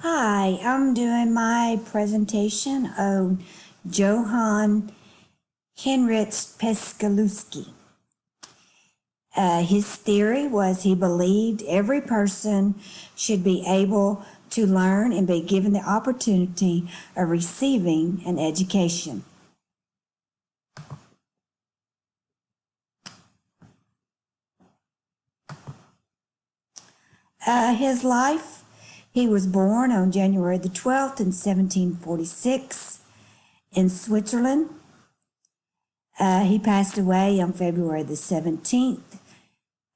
Hi, I'm doing my presentation on Johann Heinrich Pestalozzi. His theory was he believed every person should be able to learn and be given the opportunity of receiving an education. His life, he was born on January the 12th in 1746 in Switzerland. He passed away on February the 17th,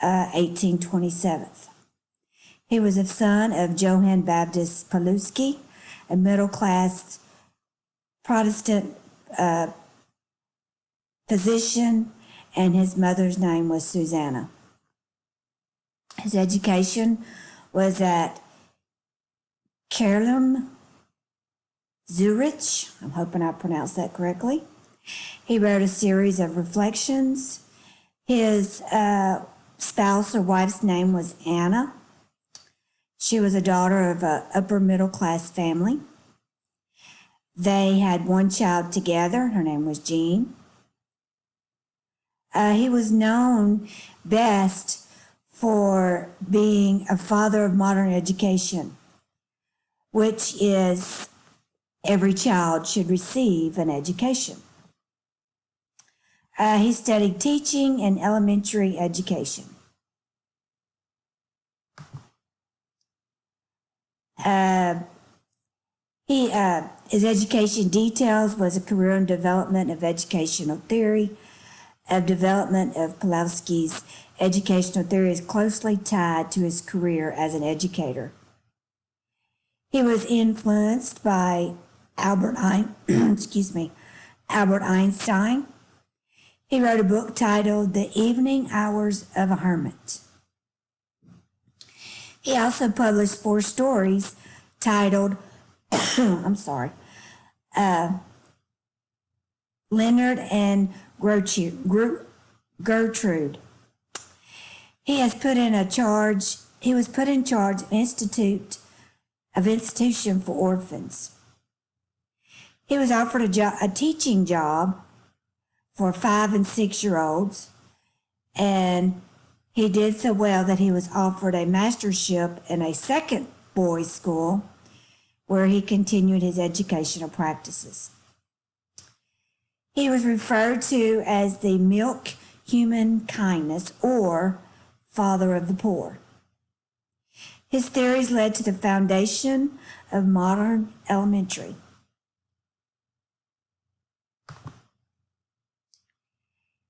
1827. He was a son of Johann Baptist Paluski, a middle-class Protestant physician, and his mother's name was Susanna. His education was at Kerlum, Zurich. I'm hoping I pronounced that correctly. He wrote a series of reflections. His spouse or wife's name was Anna. She was a daughter of an upper middle class family. They had one child together. Her name was Jean. He was known best for being a father of modern education, which is every child should receive an education. He studied teaching and elementary education. His education details was a career in development of educational theory. Development of Pawlowski's educational theory is closely tied to his career as an educator. He was influenced by Albert Einstein. He wrote a book titled The Evening Hours of a Hermit. He also published 4 stories titled, Leonard and Gertrude. He was put in charge of institution for orphans. He was offered a teaching job for 5 and 6-year-olds, and he did so well that he was offered a mastership in a second boys' school where he continued his educational practices. He was referred to as the milk human kindness or father of the poor. His theories led to the foundation of modern elementary.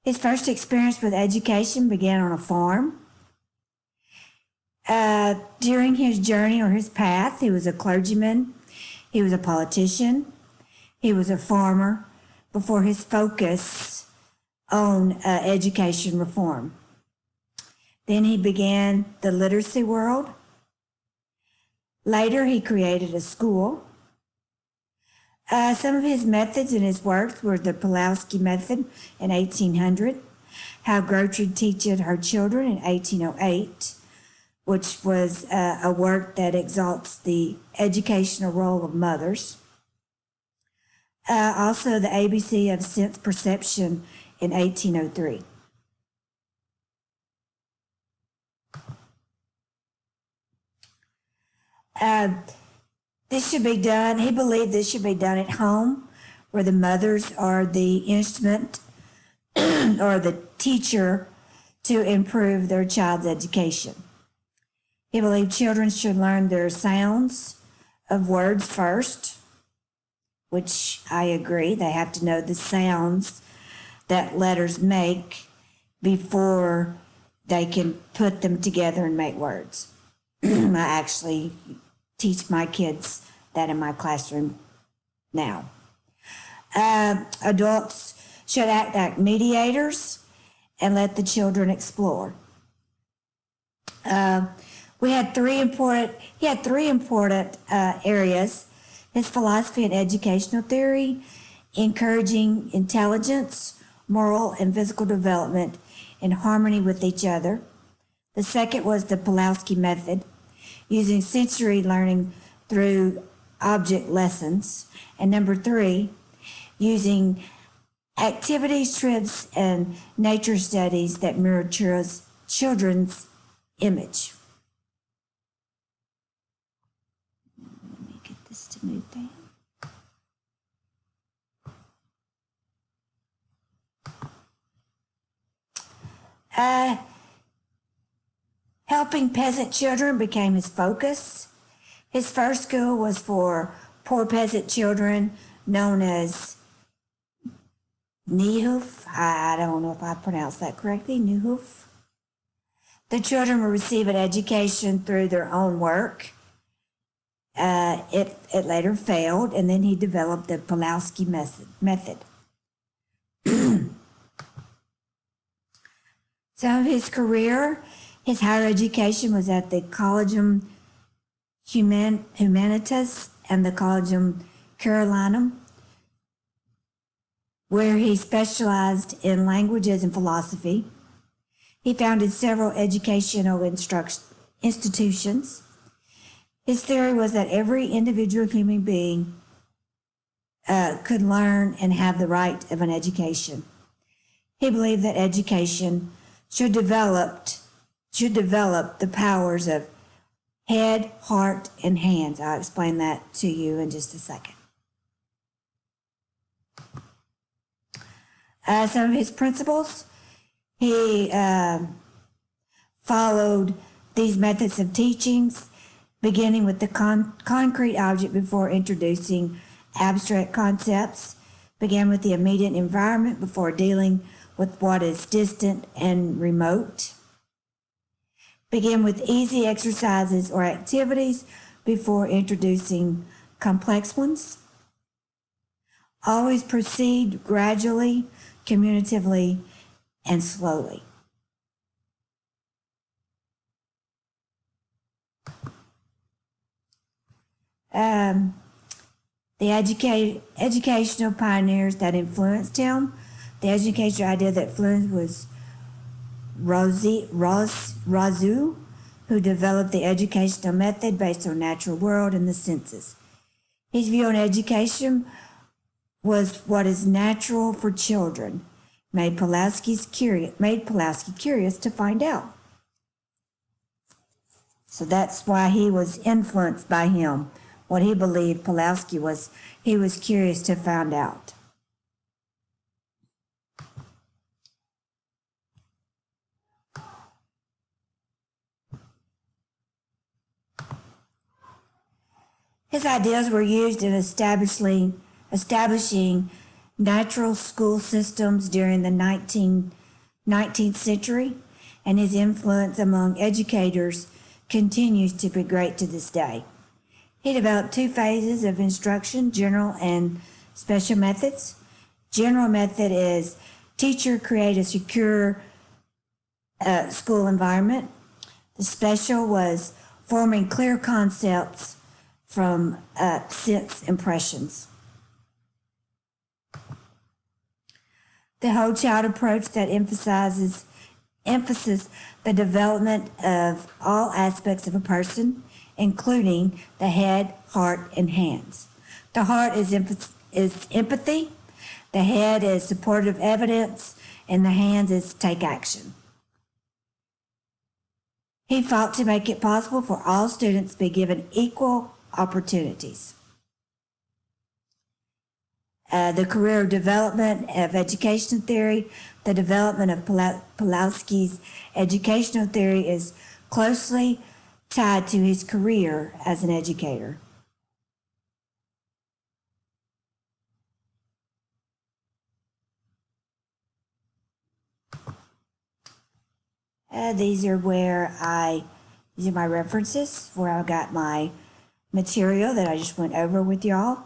His first experience with education began on a farm. During his journey or his path, he was a clergyman, he was a politician, he was a farmer before his focus on education reform. Then he began the literacy world. Later, he created a school. Some of his methods in his works were the Pawlowski method in 1800, how Gertrude teaches her children in 1808, which was a work that exalts the educational role of mothers. Also, the ABC of sense perception in 1803. This should be done, he believed this should be done at home, where the mothers are the instrument or the teacher to improve their child's education. He believed children should learn their sounds of words first, which I agree. They have to know the sounds that letters make before they can put them together and make words. I actually teach my kids that in my classroom now. Adults should act like mediators and let the children explore. He had three important areas: his philosophy and educational theory, encouraging intelligence, moral and physical development in harmony with each other. The second was the Pawlowski method, using sensory learning through object lessons. And number 3, using activities, trips, and nature studies that mirror children's image. Let me get this to move down. Helping peasant children became his focus. His first school was for poor peasant children, known as Niehof. I don't know if I pronounced that correctly, Niehof. The children were receiving education through their own work. It later failed, and then he developed the Pulaski method. Some of his career, his higher education was at the Collegium Humanitas and the Collegium Carolinum, where he specialized in languages and philosophy. He founded several educational institutions. His theory was that every individual human being could learn and have the right of an education. He believed that education should develop the powers of head, heart, and hands. I'll explain that to you in just a second. Some of his principles, he followed these methods of teachings, beginning with the concrete object before introducing abstract concepts, began with the immediate environment before dealing with what is distant and remote. Begin with easy exercises or activities before introducing complex ones. Always proceed gradually, communicatively, and slowly. The educational pioneers that influenced him. The educational idea that influenced was Razu, who developed the educational method based on natural world and the senses. His view on education was what is natural for children, made Pulaski curious to find out. So that's why he was influenced by him. What he believed Pulaski was, he was curious to find out. His ideas were used in establishing natural school systems during the 19th century, and his influence among educators continues to be great to this day. He developed 2 phases of instruction, general and special methods. General method is teacher create a secure school environment. The special was forming clear concepts from sense impressions. The whole child approach that emphasizes the development of all aspects of a person, including the head, heart, and hands. The heart is empathy, the head is supportive evidence, and the hands is take action. He fought to make it possible for all students to be given equal opportunities. The career development of education theory, the development of Pulaski's educational theory is closely tied to his career as an educator. These are my references, where I got my material that I just went over with y'all.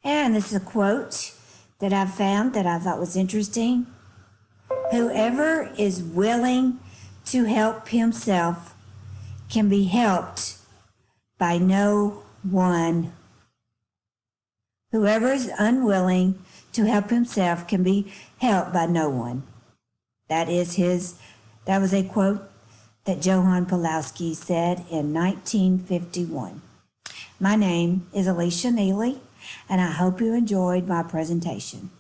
And this is a quote that I found that I thought was interesting. Whoever is willing to help himself can be helped by no one. Whoever is unwilling to help himself can be helped by no one. That was a quote that Johann Pulowski said in 1951. My name is Alicia Neely, and I hope you enjoyed my presentation.